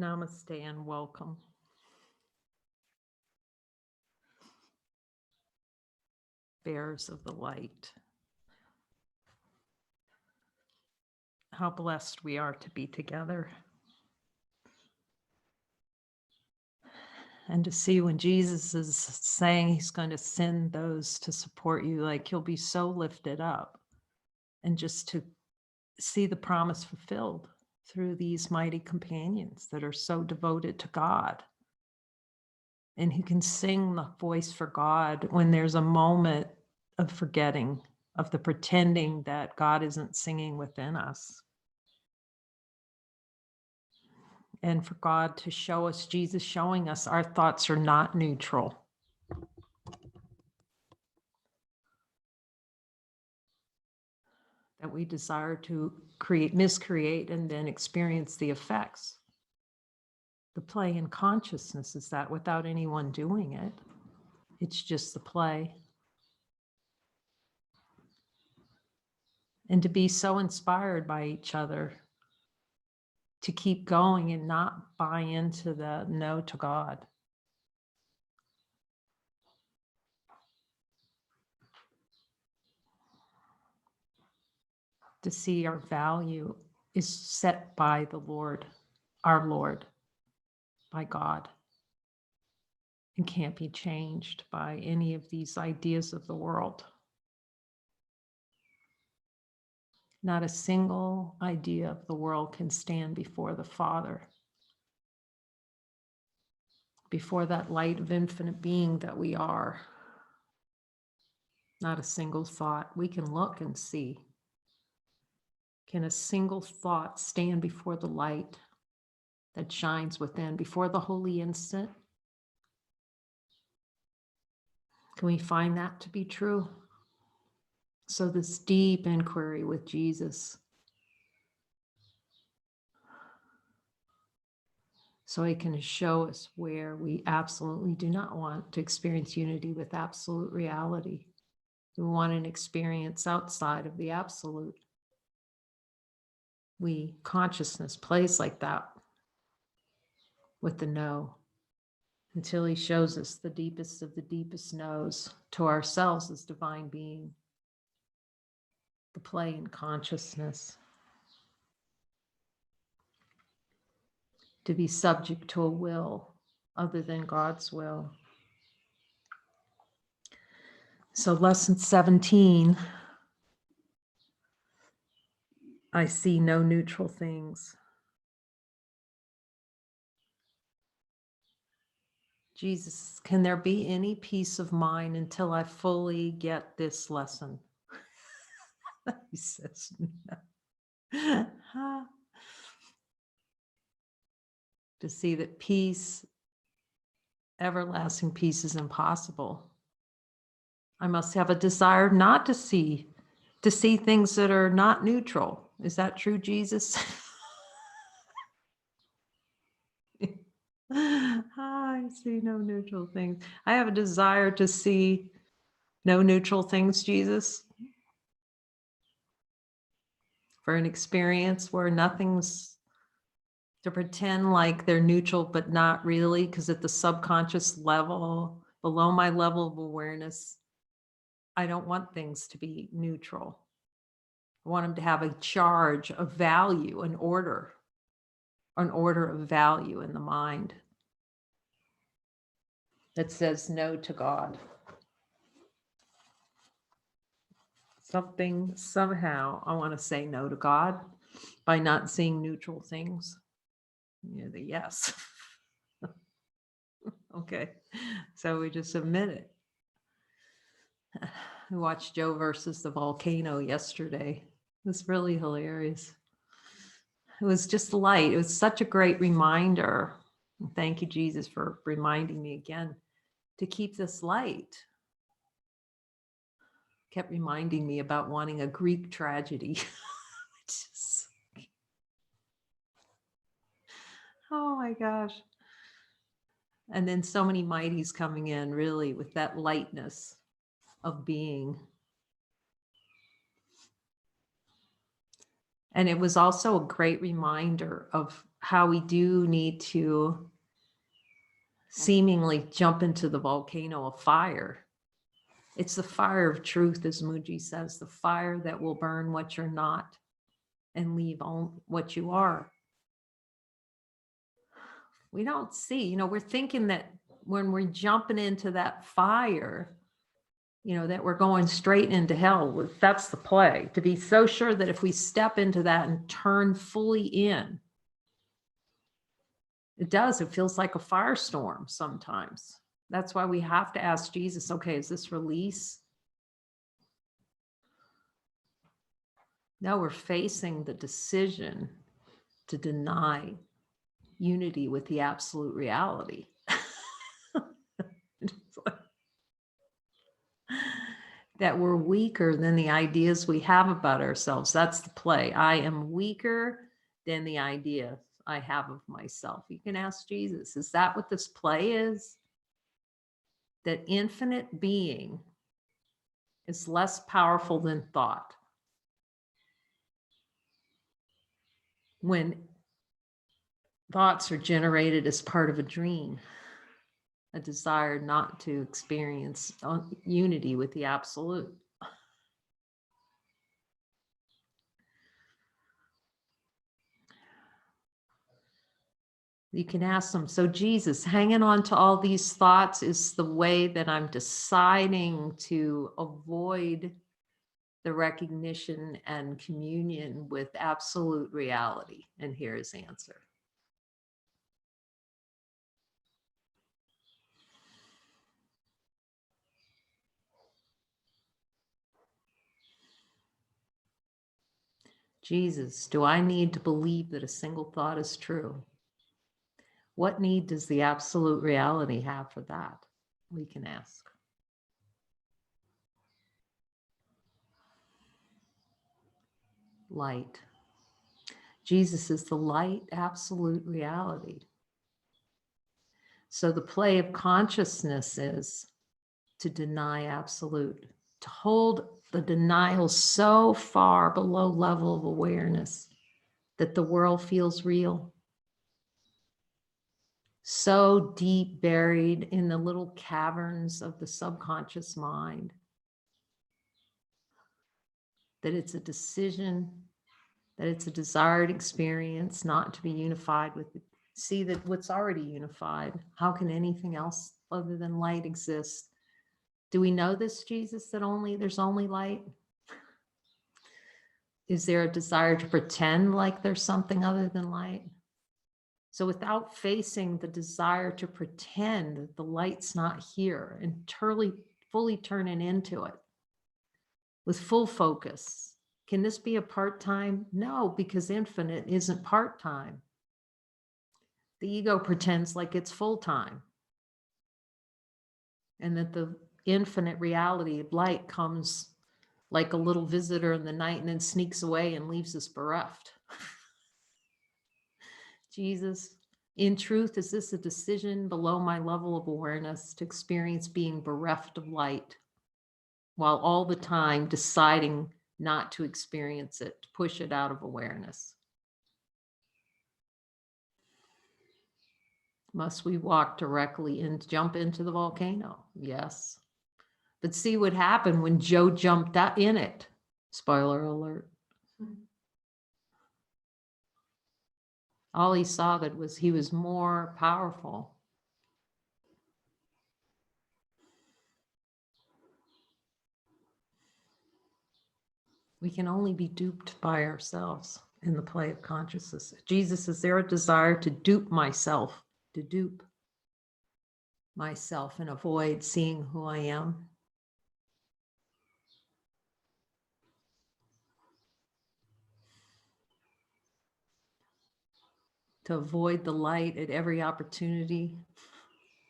Namaste and welcome. Bearers of the light. How blessed we are to be together. And to see when Jesus is saying he's going to send those to support you, like you'll be so lifted up. And just to see the promise fulfilled through these mighty companions that are so devoted to God. And who can sing the voice for God when there's a moment of forgetting, of the pretending that God isn't singing within us. And for God to show us, Jesus showing us our thoughts are not neutral. That we desire to miscreate, and then experience the effects. The play in consciousness is that without anyone doing it. It's just the play. And to be so inspired by each other, to keep going and not buy into the no to God. To see our value is set by the Lord, our Lord, by God, and can't be changed by any of these ideas of the world. Not a single idea of the world can stand before the Father, before that light of infinite being that we are. Not a single thought. We can look and see. Can a single thought stand before the light that shines within, before the holy instant? Can we find that to be true? So this deep inquiry with Jesus, so he can show us where we absolutely do not want to experience unity with absolute reality. We want an experience outside of the absolute. Consciousness plays like that with the no, until he shows us the deepest of the deepest no's to ourselves as divine being. The play in consciousness. To be subject to a will other than God's will. So lesson 17, I see no neutral things. Jesus, can there be any peace of mind until I fully get this lesson? He says no. To see that peace, everlasting peace, is impossible. I must have a desire not to see things that are not neutral. Is that true, Jesus? I see no neutral things. I have a desire to see no neutral things, Jesus. For an experience where nothing's, to pretend like they're neutral, but not really, because at the subconscious level, below my level of awareness, I don't want things to be neutral. I want them to have a charge of value, an order of value in the mind that says no to God. Somehow, I want to say no to God by not seeing neutral things. The yes. Okay, so we just admit it. We watched Joe versus the volcano yesterday. It was really hilarious. It was just light. It was such a great reminder. Thank you, Jesus, for reminding me again to keep this light. Kept reminding me about wanting a Greek tragedy. Oh my gosh. And then so many mighties coming in, really, with that lightness of being. And it was also a great reminder of how we do need to seemingly jump into the volcano of fire. It's the fire of truth, as Muji says, the fire that will burn what you're not and leave on what you are. We don't see, we're thinking that when we're jumping into that fire, that we're going straight into hell. That's the play, to be so sure that if we step into that and turn fully in, it feels like a firestorm sometimes. That's why we have to ask Jesus, okay, is this release? No, we're facing the decision to deny unity with the absolute reality. That we're weaker than the ideas we have about ourselves. That's the play. I am weaker than the idea I have of myself. You can ask Jesus, is that what this play is? That infinite being is less powerful than thought. When thoughts are generated as part of a dream, a desire not to experience unity with the absolute. You can ask them, so Jesus, hanging on to all these thoughts is the way that I'm deciding to avoid the recognition and communion with absolute reality. And here is the answer. Jesus, do I need to believe that a single thought is true? What need does the absolute reality have for that? We can ask. Light. Jesus is the light, absolute reality. So the play of consciousness is to deny absolute, to hold the denial so far below level of awareness that the world feels real. So deep buried in the little caverns of the subconscious mind that it's a decision, that it's a desired experience not to be unified with it. See that what's already unified. How can anything else other than light exist? Do we know this, Jesus, that there's only light? Is there a desire to pretend like there's something other than light? So without facing the desire to pretend that the light's not here and fully turning into it with full focus, can this be a part-time? No, because infinite isn't part-time. The ego pretends like it's full-time, and that the infinite reality of light comes like a little visitor in the night and then sneaks away and leaves us bereft. Jesus, in truth, is this a decision below my level of awareness to experience being bereft of light, while all the time deciding not to experience it, to push it out of awareness? Must we walk directly and jump into the volcano? Yes. But see what happened when Joe jumped in it. Spoiler alert. All he saw that was he was more powerful. We can only be duped by ourselves in the play of consciousness. Jesus, is there a desire to dupe myself, to dupe myself and avoid seeing who I am? To avoid the light at every opportunity,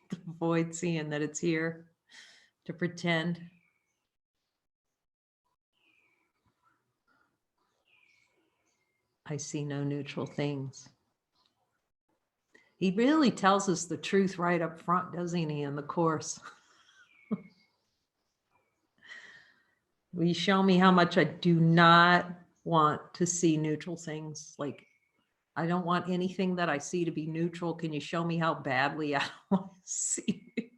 to avoid seeing that it's here, to pretend. I see no neutral things. He really tells us the truth right up front, doesn't he, in the Course? Will you show me how much I do not want to see neutral things. Like, I don't want anything that I see to be neutral. Can you show me how badly I don't want to see it?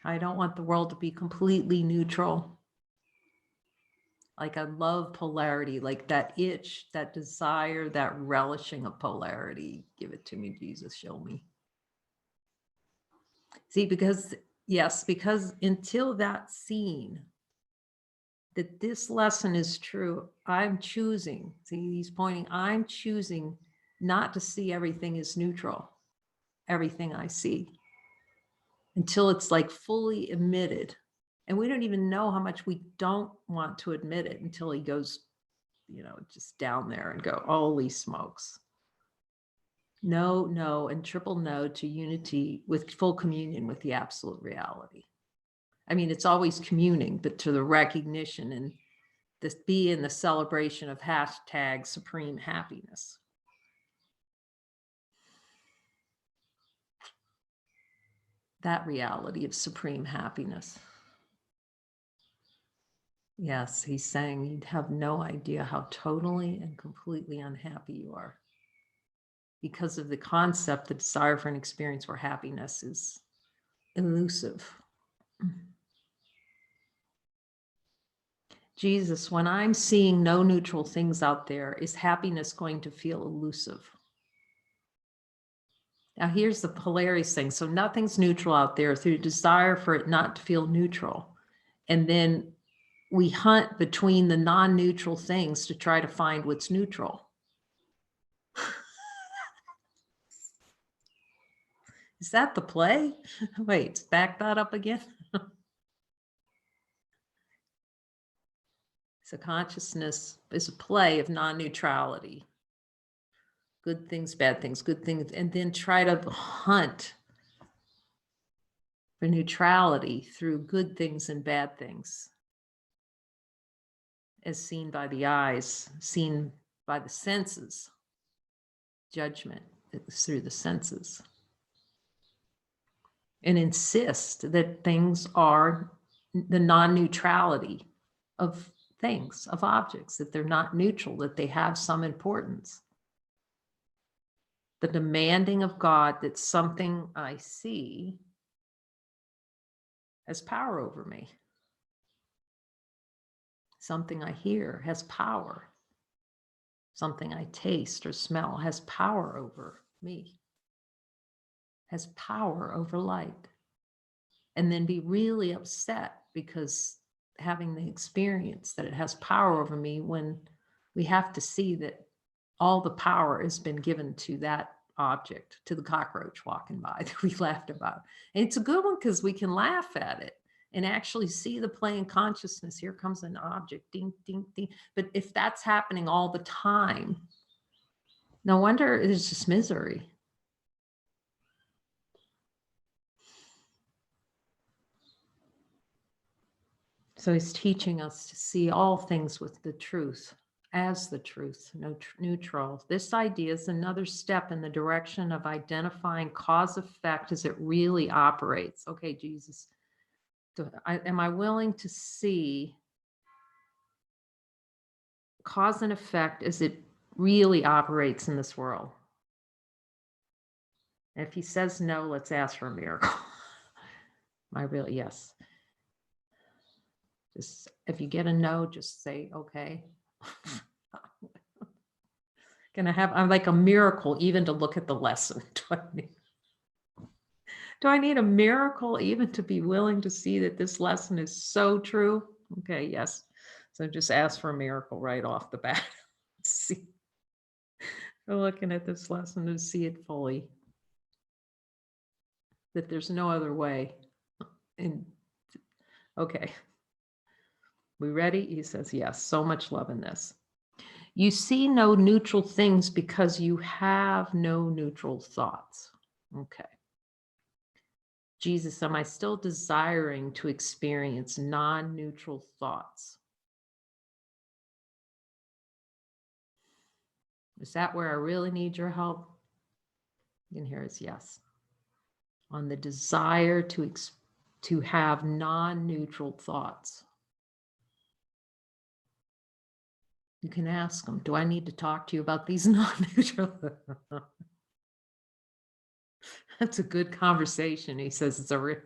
I don't want the world to be completely neutral. Like, I love polarity, like that itch, that desire, that relishing of polarity. Give it to me, Jesus, show me. See, because, yes, because until that's seen, that this lesson is true, I'm choosing, see, he's pointing, I'm choosing not to see everything as neutral, everything I see, until it's like fully admitted. And we don't even know how much we don't want to admit it until he goes, you know, just down there and go, holy smokes. No, no, and triple no to unity with full communion with the absolute reality. I mean, it's always communing, but to the recognition and this be in the celebration of hashtag supreme happiness. That reality of supreme happiness. Yes, he's saying you'd have no idea how totally and completely unhappy you are because of the concept, the desire for an experience where happiness is elusive. Jesus, when I'm seeing no neutral things out there, is happiness going to feel elusive? Now, here's the hilarious thing. So nothing's neutral out there through desire for it not to feel neutral. And then we hunt between the non-neutral things to try to find what's neutral. Is that the play? Wait, back that up again. So consciousness is a play of non-neutrality. Good things, bad things, good things, and then try to hunt for neutrality through good things and bad things, as seen by the eyes, seen by the senses. Judgment is through the senses. And insist that things are the non-neutrality of things, of objects, that they're not neutral, that they have some importance. The demanding of God that something I see has power over me. Something I hear has power. Something I taste or smell has power over me, has power over light. And then be really upset because having the experience that it has power over me, when we have to see that all the power has been given to that object, to the cockroach walking by that we laughed about. And it's a good one because we can laugh at it and actually see the play in consciousness. Here comes an object, ding, ding, ding. But if that's happening all the time, no wonder it's just misery. So he's teaching us to see all things with the truth, as the truth, no neutral. This idea is another step in the direction of identifying cause effect as it really operates. Okay, Jesus, am I willing to see cause and effect as it really operates in this world? And if he says no, let's ask for a miracle. Am I really? Yes. Just if you get a no, just say, okay. I'm like a miracle even to look at the lesson. Do I need a miracle even to be willing to see that this lesson is so true? Okay, yes. So just ask for a miracle right off the bat. See, we're looking at this lesson to see it fully. That there's no other way. And okay. We ready? He says, yes, so much love in this. You see no neutral things because you have no neutral thoughts. Okay. Jesus, am I still desiring to experience non-neutral thoughts? Is that where I really need your help? And here is yes. On the desire to to have non-neutral thoughts. You can ask them, do I need to talk to you about these non-neutral? That's a good conversation. He says it's a real.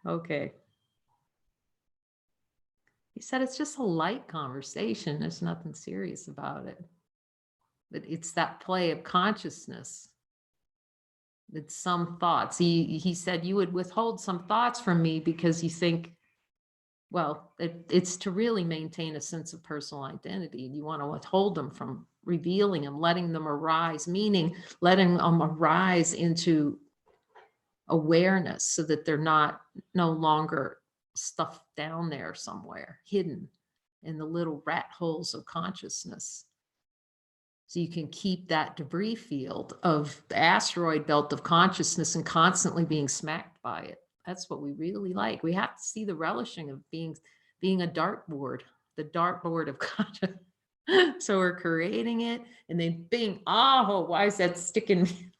Okay. He said it's just a light conversation. There's nothing serious about it. But it's that play of consciousness. It's some thoughts. He said you would withhold some thoughts from me because you think, well, it's to really maintain a sense of personal identity. You want to withhold them from revealing them, letting them arise, meaning letting them arise into awareness so that they're no longer stuffed down there somewhere, hidden in the little rat holes of consciousness. So you can keep that debris field of the asteroid belt of consciousness and constantly being smacked by it. That's what we really like. We have to see the relishing of being a dartboard, the dartboard of consciousness. So we're creating it and then being, oh, why is that sticking me?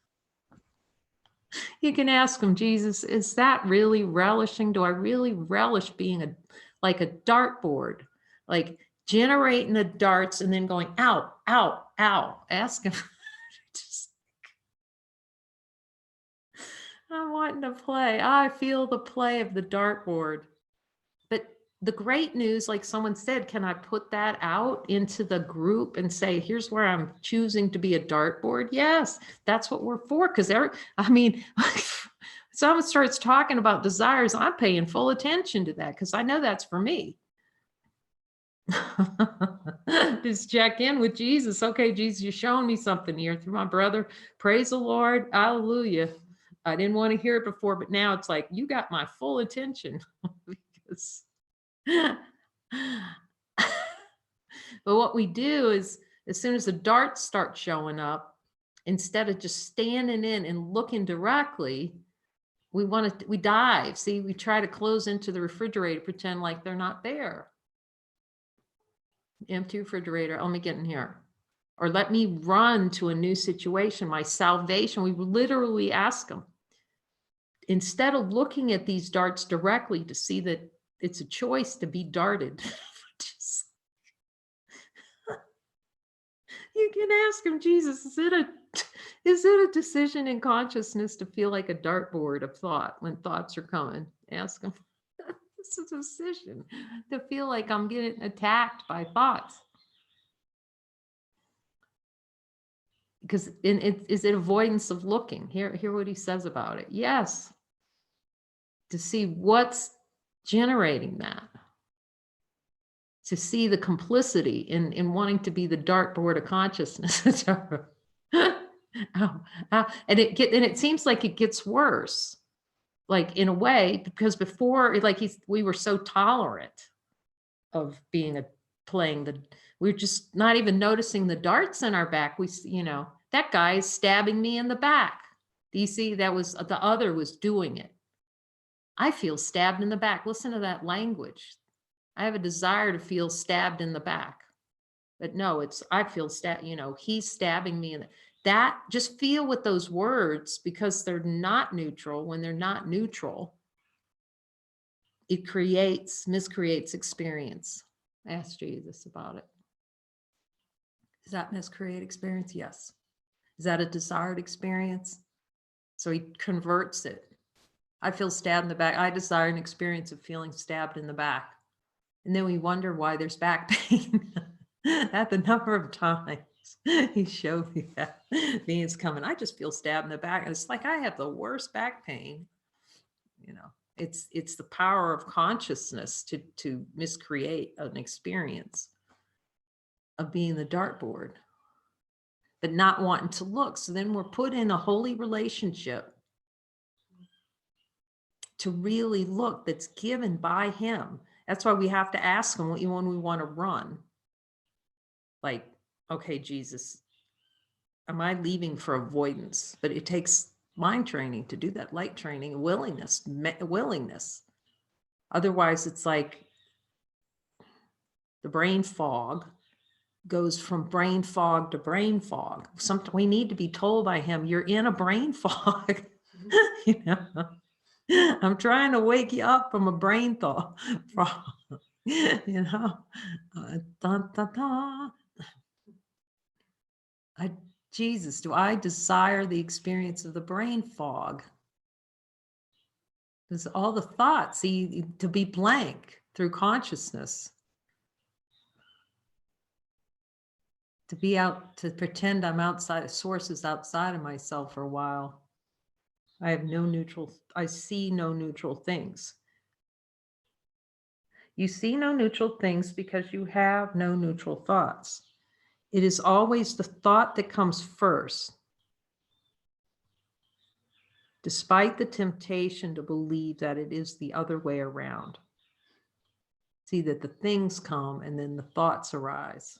You can ask him, Jesus, is that really relishing? Do I really relish being like a dartboard? Like generating the darts and then going, ow, ow, ow. Ask him. I'm wanting to play. I feel the play of the dartboard. But the great news, like someone said, can I put that out into the group and say, here's where I'm choosing to be a dartboard? Yes, that's what we're for. Because someone starts talking about desires, I'm paying full attention to that because I know that's for me. Just check in with Jesus. Okay, Jesus, you're showing me something here through my brother. Praise the Lord. Hallelujah. I didn't want to hear it before, but now it's like, you got my full attention. Because but what we do is, as soon as the darts start showing up, instead of just standing in and looking directly, we dive. See, we try to close into the refrigerator, pretend like they're not there. Empty refrigerator, let me get in here. Or let me run to a new situation, my salvation. We literally ask them. Instead of looking at these darts directly to see that it's a choice to be darted. You can ask him, Jesus, is it a decision in consciousness to feel like a dartboard of thought when thoughts are coming? Ask him. It's a decision to feel like I'm getting attacked by thoughts. Because is it avoidance of looking? Hear what he says about it. Yes. To see what's generating that. To see the complicity in wanting to be the dartboard of consciousness. And it seems like it gets worse. Like in a way, because before, we were so tolerant of we're just not even noticing the darts in our back. That guy is stabbing me in the back. Do you see? That was the other was doing it. I feel stabbed in the back. Listen to that language. I have a desire to feel stabbed in the back. But no, I feel stabbed, he's stabbing me in that. Just feel with those words, because they're not neutral. When they're not neutral, it miscreates experience. Ask Jesus about it. Does that miscreate experience? Yes. Is that a desired experience? So he converts it. I feel stabbed in the back. I desire an experience of feeling stabbed in the back. And then we wonder why there's back pain. At the number of times he showed me that being's coming, I just feel stabbed in the back. And it's like, I have the worst back pain. It's the power of consciousness to miscreate an experience of being the dartboard, but not wanting to look. So then we're put in a holy relationship to really look, that's given by him. That's why we have to ask him when we want to run. Like, okay, Jesus, am I leaving for avoidance? But it takes mind training to do that, light training, willingness. Otherwise, it's like the brain fog, goes from brain fog to brain fog. We need to be told by him, you're in a brain fog. You know, I'm trying to wake you up from a brain fog. You know, dun, dun, dun. Jesus, do I desire the experience of the brain fog? There's all the thoughts, to be blank through consciousness. To be out, to pretend I'm outside, sources outside of myself for a while. I have no neutral, I see no neutral things. You see no neutral things because you have no neutral thoughts. It is always the thought that comes first, despite the temptation to believe that it is the other way around. See that the things come and then the thoughts arise.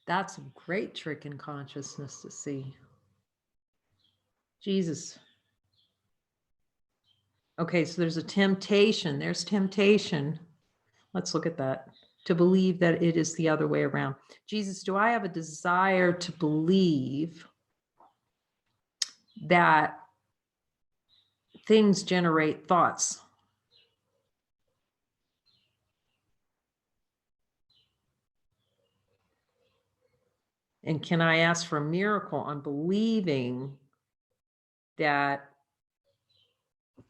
That's a great trick in consciousness to see. Jesus. Okay, so there's a temptation. There's temptation. Let's look at that. To believe that it is the other way around. Jesus, do I have a desire to believe that things generate thoughts? And can I ask for a miracle on believing that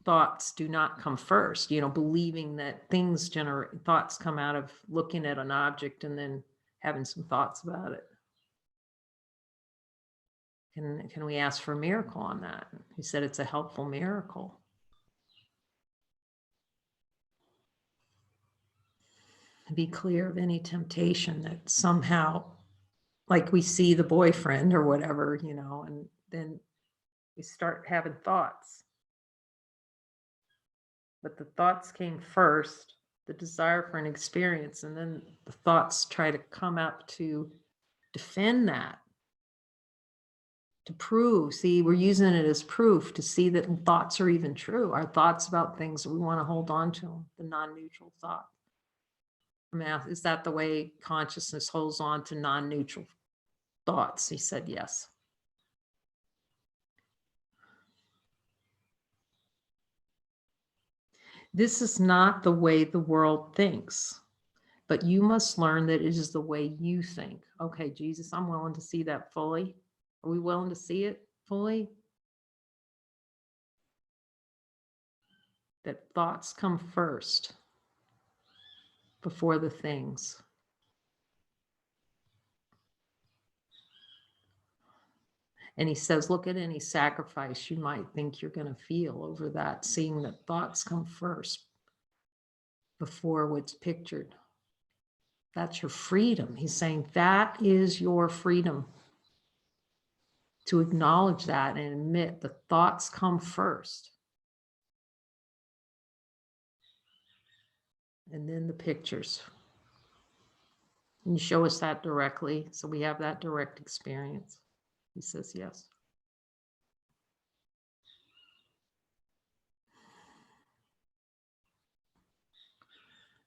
thoughts do not come first? You know, believing that things generate, thoughts come out of looking at an object and then having some thoughts about it. Can we ask for a miracle on that? He said it's a helpful miracle. Be clear of any temptation that somehow, like we see the boyfriend or whatever, you know, and then we start having thoughts. But the thoughts came first, the desire for an experience, and then the thoughts try to come up to defend that, to prove. See, we're using it as proof to see that thoughts are even true. Our thoughts about things that we want to hold on to, the non-neutral thought. I mean, is that the way consciousness holds on to non-neutral thoughts? He said, yes. This is not the way the world thinks, but you must learn that it is the way you think. Okay, Jesus, I'm willing to see that fully. Are we willing to see it fully? That thoughts come first before the things. And he says, look at any sacrifice you might think you're going to feel over that, seeing that thoughts come first before what's pictured. That's your freedom. He's saying that is your freedom, to acknowledge that and admit the thoughts come first. And then the pictures. And you show us that directly, so we have that direct experience. He says, yes.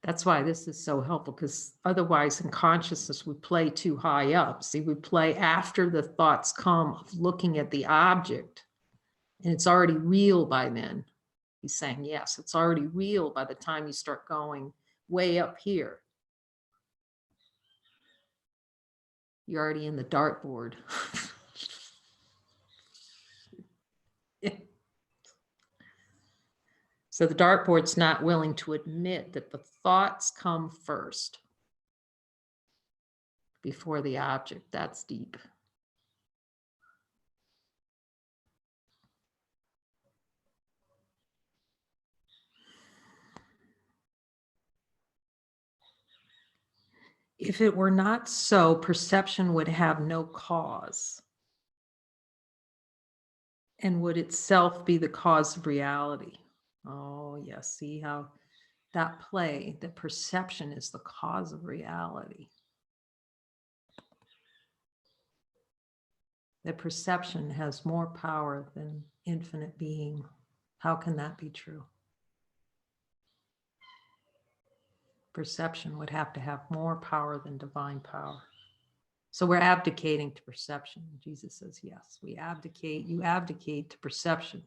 That's why this is so helpful, because otherwise in consciousness, we play too high up. See, we play after the thoughts come of looking at the object, and it's already real by then. He's saying, yes, it's already real by the time you start going way up here. You're already in the dartboard. So the dartboard's not willing to admit that the thoughts come first before the object. That's deep. If it were not so, perception would have no cause and would itself be the cause of reality. Oh, yes. See how that play, the perception is the cause of reality. That perception has more power than infinite being. How can that be true? Perception would have to have more power than divine power. So we're abdicating to perception. Jesus says, yes, we abdicate. You abdicate to perception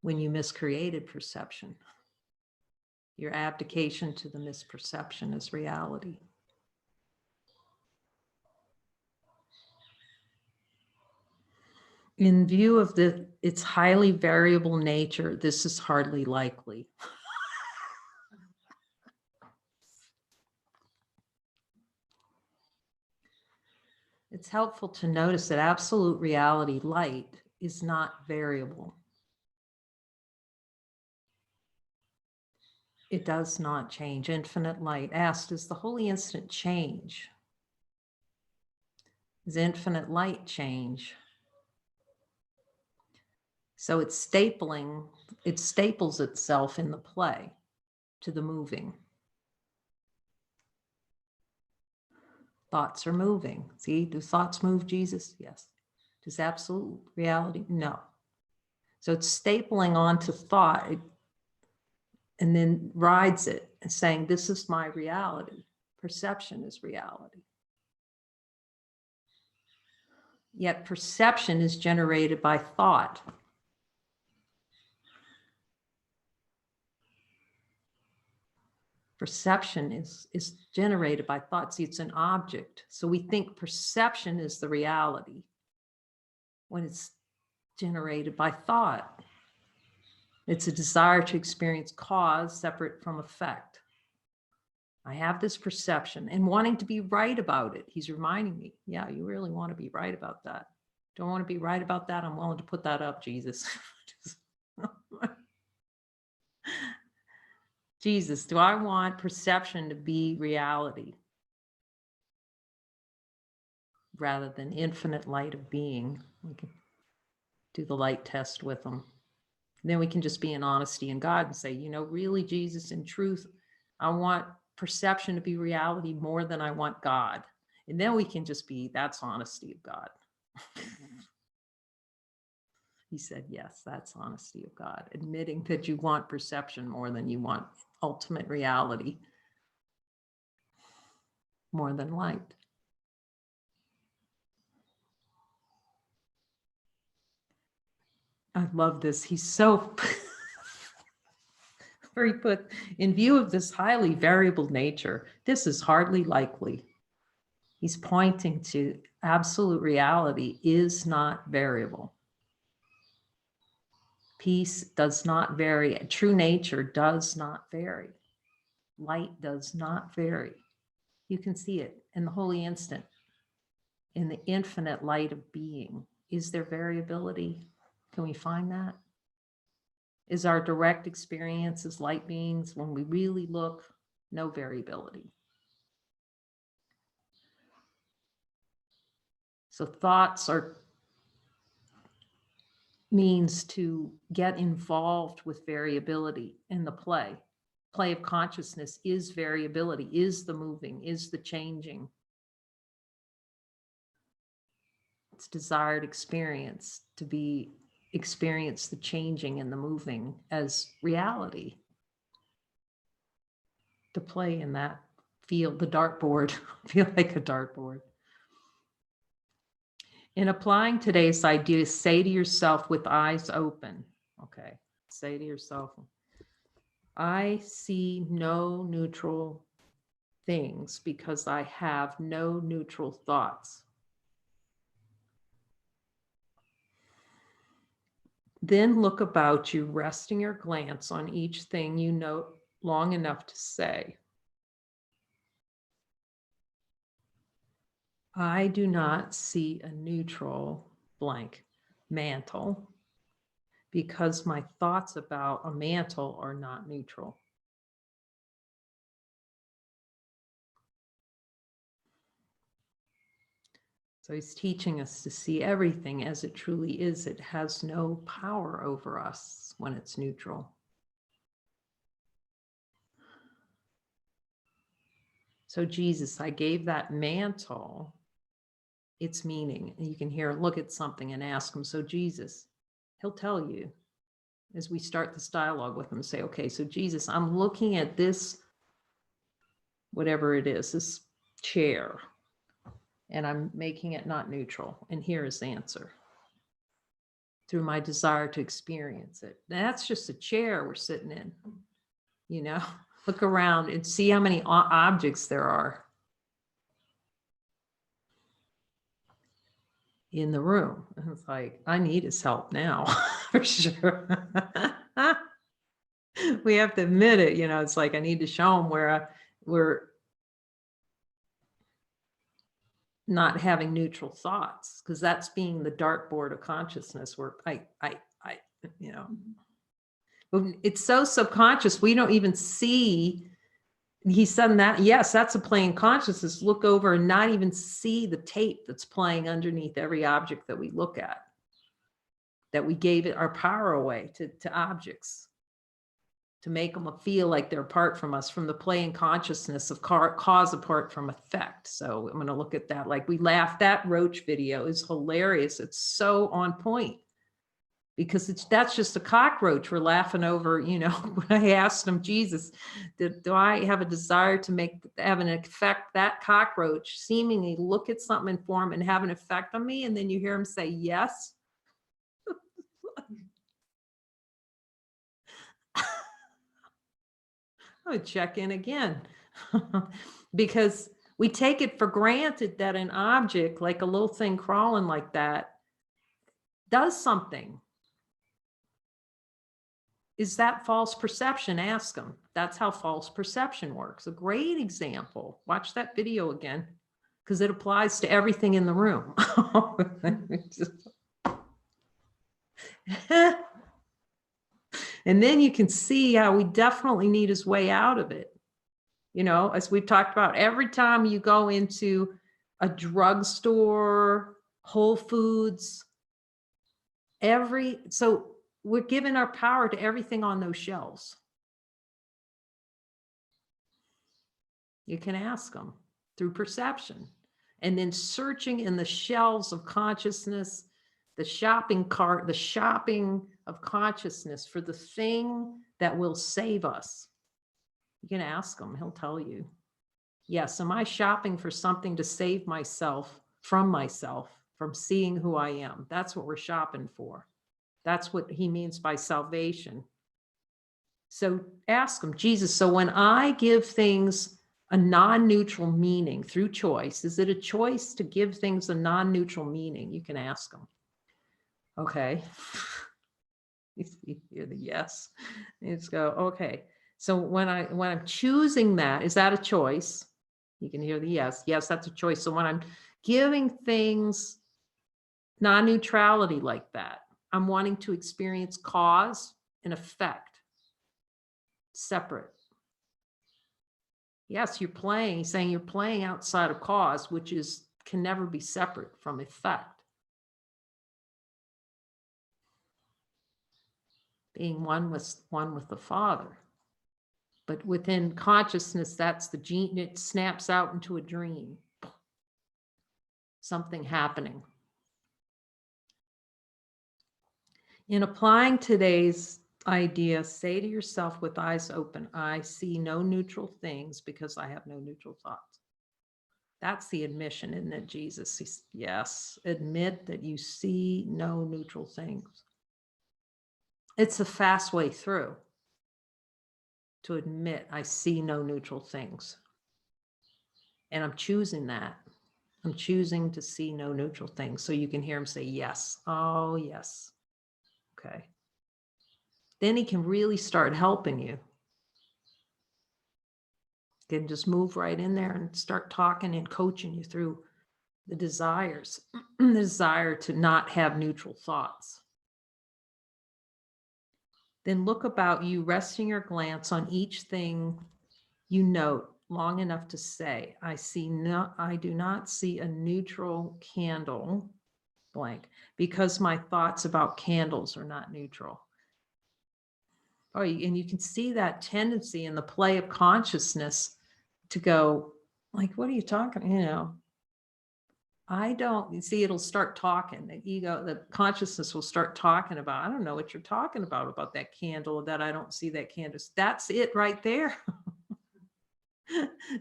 when you miscreated perception. Your abdication to the misperception is reality. In view of its highly variable nature, this is hardly likely. It's helpful to notice that absolute reality, light, is not variable. It does not change. Infinite light. Asked, does the holy instant change? Does infinite light change? So it staples itself in the play to the moving. Thoughts are moving. See, do thoughts move Jesus? Yes. Does absolute reality? No. So it's stapling onto thought and then rides it and saying, this is my reality. Perception is reality. Yet perception is generated by thought. Perception is generated by thought. See, it's an object. So we think perception is the reality when it's generated by thought. It's a desire to experience cause separate from effect. I have this perception and wanting to be right about it. He's reminding me, yeah, you really want to be right about that. Don't want to be right about that? I'm willing to put that up, Jesus. Jesus, do I want perception to be reality rather than infinite light of being? We can do the light test with them. And then we can just be in honesty in God and say, you know, really, Jesus, in truth, I want perception to be reality more than I want God. And then we can just be, that's honesty of God. He said, yes, that's honesty of God, admitting that you want perception more than you want ultimate reality, more than light. I love this. He's so, where he put, in view of this highly variable nature, this is hardly likely. He's pointing to absolute reality is not variable. Peace does not vary. True nature does not vary. Light does not vary. You can see it in the holy instant, in the infinite light of being. Is there variability? Can we find that? Is our direct experience as light beings, when we really look, no variability? So thoughts are means to get involved with variability in the play. Play of consciousness is variability, is the moving, is the changing. It's desired experience to experience the changing and the moving as reality. To play in that field, the dartboard, feel like a dartboard. In applying today's ideas, say to yourself with eyes open, okay, say to yourself, I see no neutral things because I have no neutral thoughts. Then look about you, resting your glance on each thing you note long enough to say, I do not see a neutral blank mantle because my thoughts about a mantle are not neutral. So he's teaching us to see everything as it truly is. It has no power over us when it's neutral. So Jesus, I gave that mantle its meaning. And you can hear, look at something and ask him, so Jesus, he'll tell you as we start this dialogue with him, say, okay, so Jesus, I'm looking at this whatever it is, this chair, and I'm making it not neutral. And here is the answer. Through my desire to experience it. That's just a chair we're sitting in, you know? Look around and see how many objects there are in the room. And it's like, I need his help now, for sure. We have to admit it, you know, it's like, I need to show him where we're not having neutral thoughts, because that's being the dartboard of consciousness where you know, it's so subconscious. We don't even see. He said that, yes, that's a playing consciousness. Look over and not even see the tape that's playing underneath every object that we look at, that we gave it our power away to objects, to make them feel like they're apart from us, from the playing consciousness of cause apart from effect. So I'm going to look at that. Like we laughed, that roach video is hilarious. It's so on point, because that's just a cockroach we're laughing over. You know, when I asked him, Jesus, do I have a desire to have an effect, that cockroach seemingly look at something in form and have an effect on me? And then you hear him say, yes. I would check in again. Because we take it for granted that an object, like a little thing crawling like that, does something. Is that false perception? Ask them. That's how false perception works. A great example. Watch that video again, because it applies to everything in the room. And then you can see how we definitely need his way out of it. You know, as we've talked about, every time you go into a drugstore, Whole Foods, so we're giving our power to everything on those shelves. You can ask them through perception, and then searching in the shelves of consciousness, the shopping cart, the shopping of consciousness for the thing that will save us. You can ask him, he'll tell you. Yes, am I shopping for something to save myself, from seeing who I am? That's what we're shopping for. That's what he means by salvation. So ask him, Jesus, so when I give things a non-neutral meaning through choice, is it a choice to give things a non-neutral meaning? You can ask him. Okay. You hear the yes. You just go, okay. So when I'm choosing that, is that a choice? You can hear the yes. Yes, that's a choice. So when I'm giving things non-neutrality like that, I'm wanting to experience cause and effect separate. Yes, you're playing. He's saying you're playing outside of cause, which can never be separate from effect. Being one with the Father. But within consciousness, that's the gene, it snaps out into a dream. Something happening. In applying today's idea, say to yourself with eyes open, I see no neutral things because I have no neutral thoughts. That's the admission, isn't it, Jesus? Yes, admit that you see no neutral things. It's a fast way through to admit I see no neutral things. And I'm choosing that. I'm choosing to see no neutral things. So you can hear him say, yes. Oh, yes. Okay. Then he can really start helping you. He can just move right in there and start talking and coaching you through the desires, the desire to not have neutral thoughts. Then look about you, resting your glance on each thing you note long enough to say, I do not see a neutral candle, blank, because my thoughts about candles are not neutral. Oh, and you can see that tendency in the play of consciousness to go, like, what are you talking? You know, you see, it'll start talking. The ego, the consciousness will start talking about, I don't know what you're talking about that candle, that I don't see that candle. That's it right there.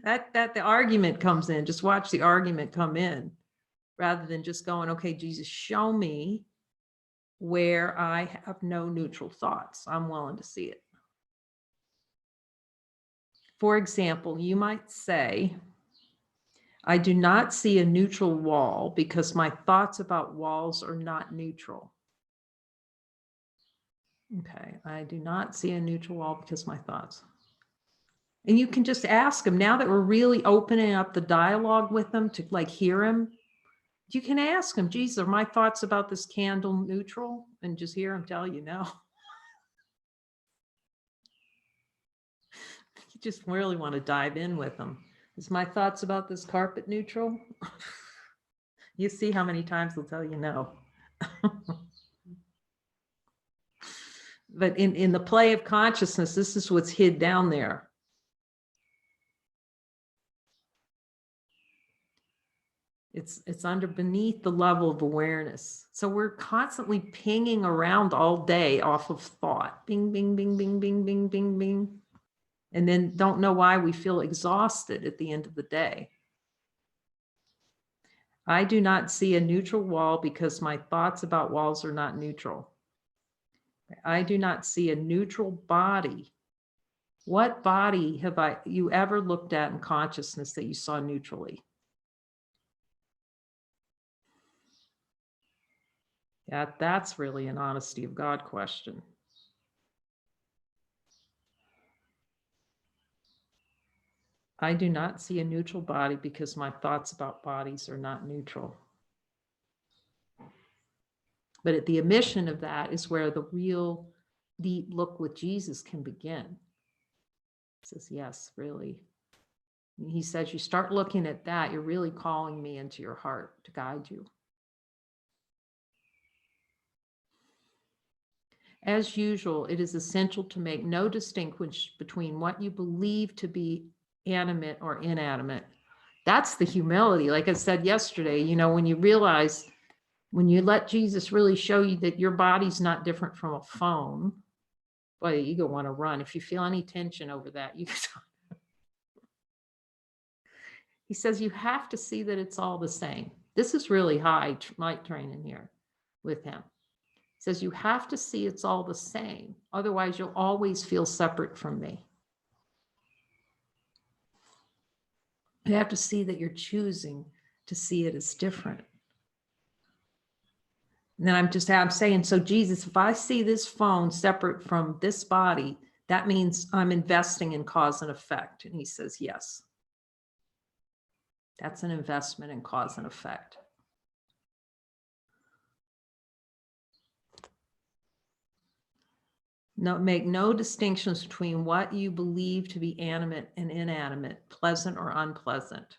That the argument comes in. Just watch the argument come in rather than just going, okay, Jesus, show me where I have no neutral thoughts. I'm willing to see it. For example, you might say, I do not see a neutral wall because my thoughts about walls are not neutral. Okay, I do not see a neutral wall because my thoughts. And you can just ask him, now that we're really opening up the dialogue with him to like hear him, you can ask him, Jesus, are my thoughts about this candle neutral? And just hear him tell you no. You just really want to dive in with him. Is my thoughts about this carpet neutral? You see how many times he'll tell you no. But in the play of consciousness, this is what's hid down there. It's under beneath the level of awareness. So we're constantly pinging around all day off of thought. Bing, bing, bing, bing, bing, bing, bing, bing. And then don't know why we feel exhausted at the end of the day. I do not see a neutral wall because my thoughts about walls are not neutral. I do not see a neutral body. What body have you ever looked at in consciousness that you saw neutrally? That's really an honesty of God question. I do not see a neutral body because my thoughts about bodies are not neutral. But at the emission of that is where the real deep look with Jesus can begin. He says, yes, really. He says, you start looking at that, you're really calling me into your heart to guide you. As usual, it is essential to make no distinction between what you believe to be animate or inanimate. That's the humility. Like I said yesterday, you know, when you realize, when you let Jesus really show you that your body's not different from a phone, boy, the ego want to run. If you feel any tension over that, you can. He says you have to see that it's all the same. This is really high light training here with him. He says you have to see it's all the same. Otherwise, you'll always feel separate from me. You have to see that you're choosing to see it as different. And then I'm saying, so Jesus, if I see this phone separate from this body, that means I'm investing in cause and effect. And he says, yes. That's an investment in cause and effect. No, make no distinctions between what you believe to be animate and inanimate, pleasant or unpleasant.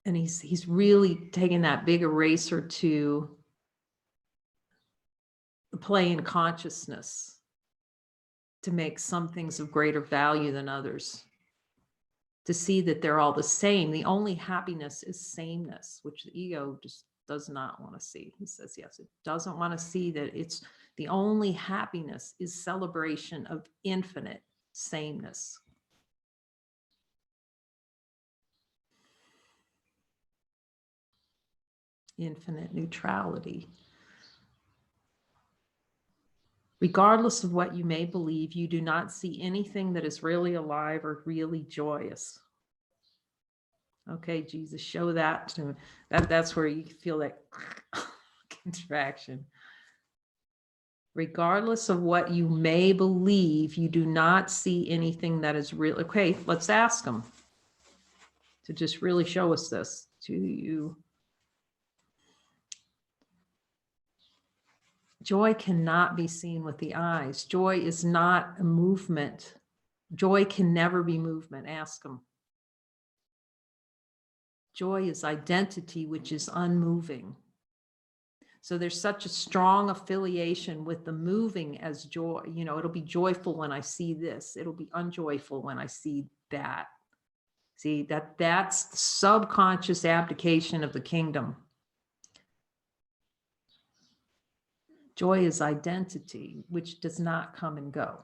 And he's really taking that big eraser to play in consciousness to make some things of greater value than others. To see that they're all the same. The only happiness is sameness, which the ego just does not want to see. He says, yes, it doesn't want to see that it's the only happiness is celebration of infinite sameness. Infinite neutrality. Regardless of what you may believe, you do not see anything that is really alive or really joyous. Okay, Jesus, show that to me. That's where you feel that contraction. Regardless of what you may believe, you do not see anything that is real. Okay, let's ask him to just really show us this. To you. Joy cannot be seen with the eyes. Joy is not a movement. Joy can never be movement. Ask him. Joy is identity, which is unmoving. So there's such a strong affiliation with the moving as joy. You know, it'll be joyful when I see this. It'll be unjoyful when I see that. See, that's the subconscious abdication of the kingdom. Joy is identity, which does not come and go.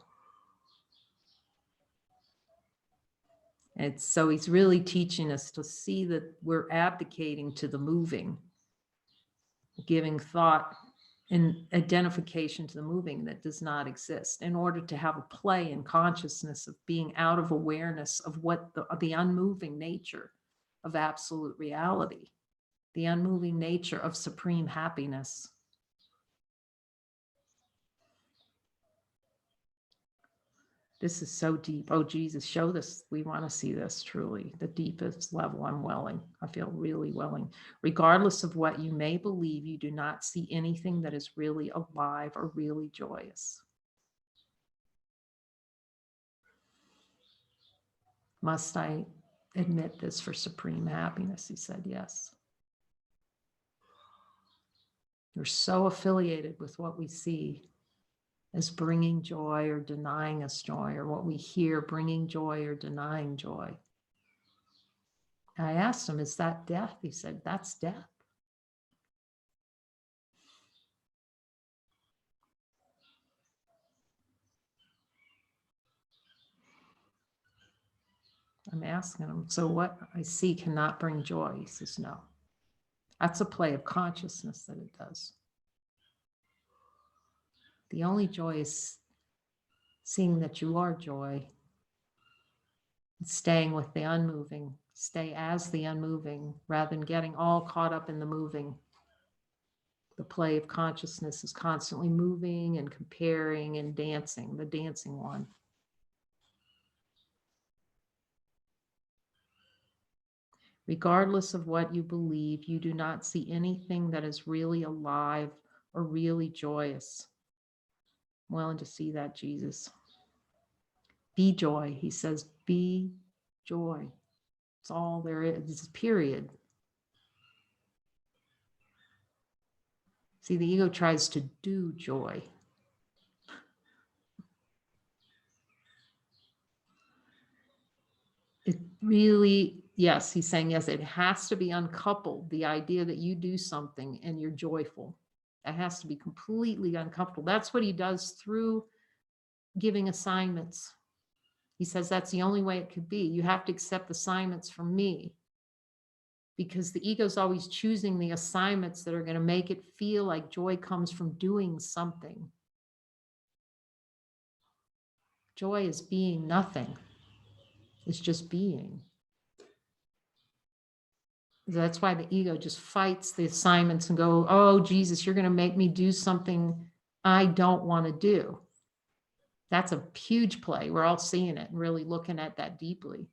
And so he's really teaching us to see that we're abdicating to the moving, giving thought and identification to the moving that does not exist in order to have a play in consciousness of being out of awareness of what the unmoving nature of absolute reality, the unmoving nature of supreme happiness. This is so deep. Oh, Jesus, show this. We want to see this truly. The deepest level. I'm welling. I feel really welling. Regardless of what you may believe, you do not see anything that is really alive or really joyous. Must I admit this for supreme happiness? He said, yes. We're so affiliated with what we see as bringing joy or denying us joy, or what we hear bringing joy or denying joy. I asked him, is that death? He said, that's death. I'm asking him, so what I see cannot bring joy? He says, no. That's a play of consciousness that it does. The only joy is seeing that you are joy, staying with the unmoving, stay as the unmoving rather than getting all caught up in the moving. The play of consciousness is constantly moving and comparing and dancing, the dancing one. Regardless of what you believe, you do not see anything that is really alive or really joyous. I'm willing to see that, Jesus. Be joy, he says, be joy. It's all there is, period. See, the ego tries to do joy. It really, yes, he's saying, yes, it has to be uncoupled. The idea that you do something and you're joyful. That has to be completely uncoupled. That's what he does through giving assignments. He says that's the only way it could be. You have to accept assignments from me, because the ego is always choosing the assignments that are going to make it feel like joy comes from doing something. Joy is being nothing. It's just being. That's why the ego just fights the assignments and go, oh, Jesus, you're going to make me do something I don't want to do. That's a huge play. We're all seeing it and really looking at that deeply.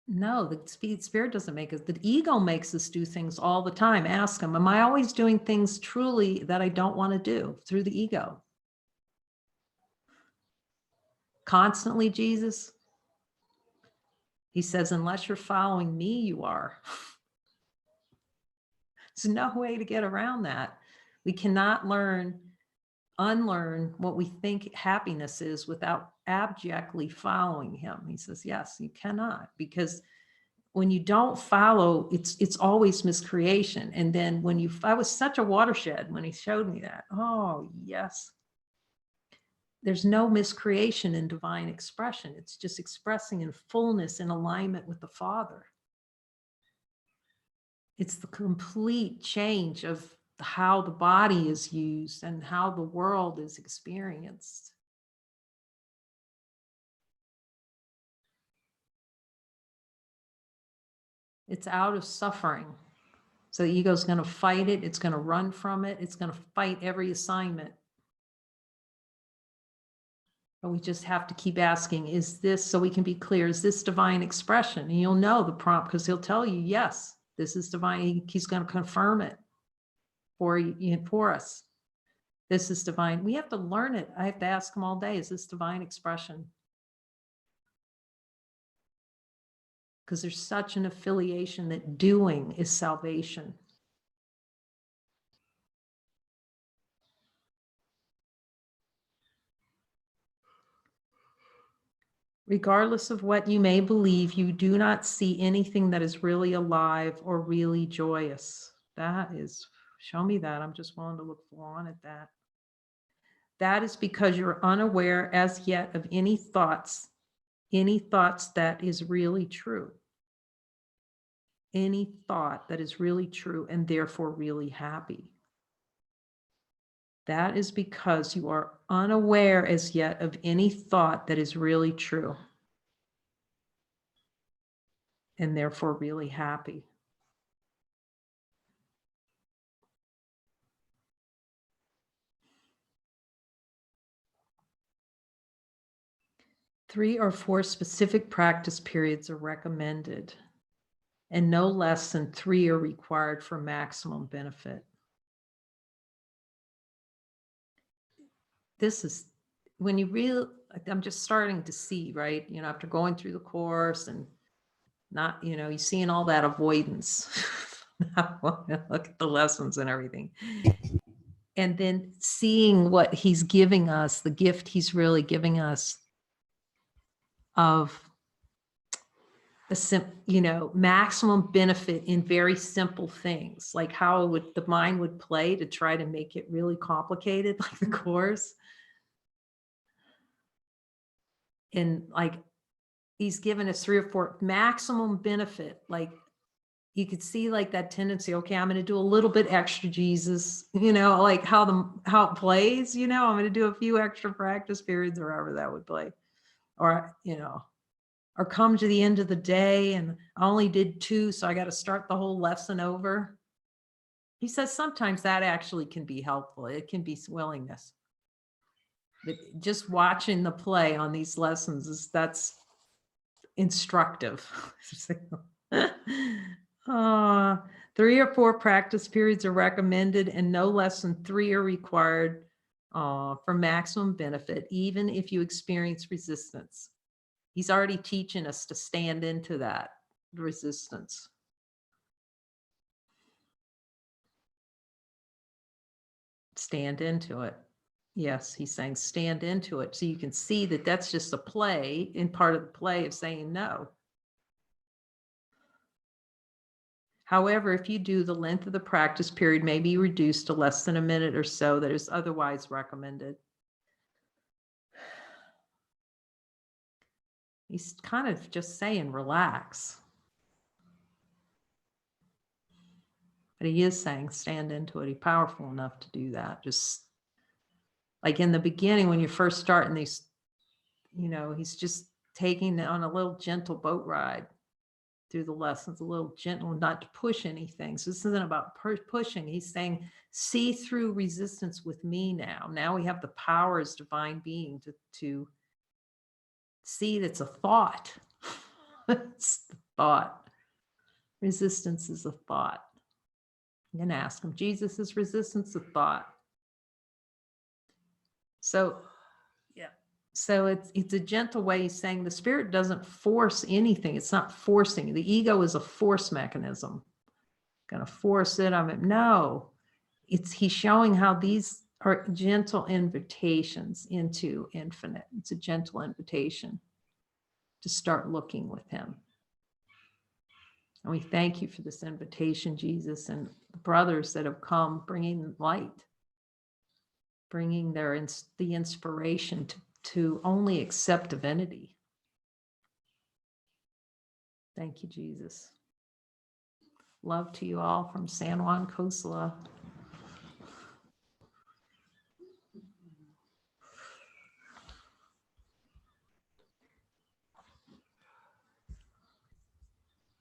No, the spirit doesn't make us. The ego makes us do things all the time. Ask him, am I always doing things truly that I don't want to do through the ego? Constantly, Jesus? He says, unless you're following me, you are. There's no way to get around that. We cannot unlearn what we think happiness is without abjectly following him. He says, yes, you cannot, because when you don't follow, it's always miscreation. And then when I was such a watershed when he showed me that. Oh, yes. There's no miscreation in divine expression. It's just expressing in fullness in alignment with the Father. It's the complete change of how the body is used and how the world is experienced. It's out of suffering. So the ego is going to fight it. It's going to run from it. It's going to fight every assignment. But we just have to keep asking, is this, so we can be clear, is this divine expression? And you'll know the prompt because he'll tell you, yes, this is divine. He's going to confirm it for you, for us. This is divine. We have to learn it. I have to ask him all day, is this divine expression? Because there's such an affiliation that doing is salvation. Regardless of what you may believe, you do not see anything that is really alive or really joyous. That is, show me that. I'm just willing to look full on at that. That is because you're unaware as yet of any thoughts that is really true. Any thought that is really true and therefore really happy. That is because you are unaware as yet of any thought that is really true and therefore really happy. Three or four specific practice periods are recommended, and no less than 3 are required for maximum benefit. This is when you I'm just starting to see, right? After going through the course and not, you're seeing all that avoidance. Look at the lessons and everything. And then seeing what he's giving us, the gift he's really giving us of maximum benefit in very simple things, like how the mind would play to try to make it really complicated, like the course. And like, he's given us 3 or 4 maximum benefit. Like you could see like that tendency, okay, I'm going to do a little bit extra Jesus, like how it plays, I'm going to do a few extra practice periods or however that would play. Or, or come to the end of the day and I only did 2, so I got to start the whole lesson over. He says sometimes that actually can be helpful. It can be willingness. But just watching the play on these lessons that's instructive. 3 or 4 practice periods are recommended, and no less than 3 are required for maximum benefit, even if you experience resistance. He's already teaching us to stand into that resistance. Stand into it. Yes, he's saying stand into it. So you can see that that's just a play, in part of the play of saying no. However, if you do, the length of the practice period may be reduced to less than a minute or so that is otherwise recommended. He's kind of just saying relax. But he is saying stand into it. He's powerful enough to do that. Just like in the beginning, when you're first starting these, he's just taking on a little gentle boat ride through the lessons, a little gentle, not to push anything. So this isn't about pushing. He's saying, see through resistance with me now. Now we have the power as divine being to see that's a thought. It's the thought. Resistance is a thought. I'm going to ask him, Jesus, is resistance a thought? So, yeah. So it's a gentle way. He's saying the spirit doesn't force anything. It's not forcing. The ego is a force mechanism. Going to force it. No. He's showing how these are gentle invitations into infinite. It's a gentle invitation to start looking with him. And we thank you for this invitation, Jesus, and the brothers that have come bringing light, bringing the inspiration to only accept divinity. Thank you, Jesus. Love to you all from San Juan, Costa.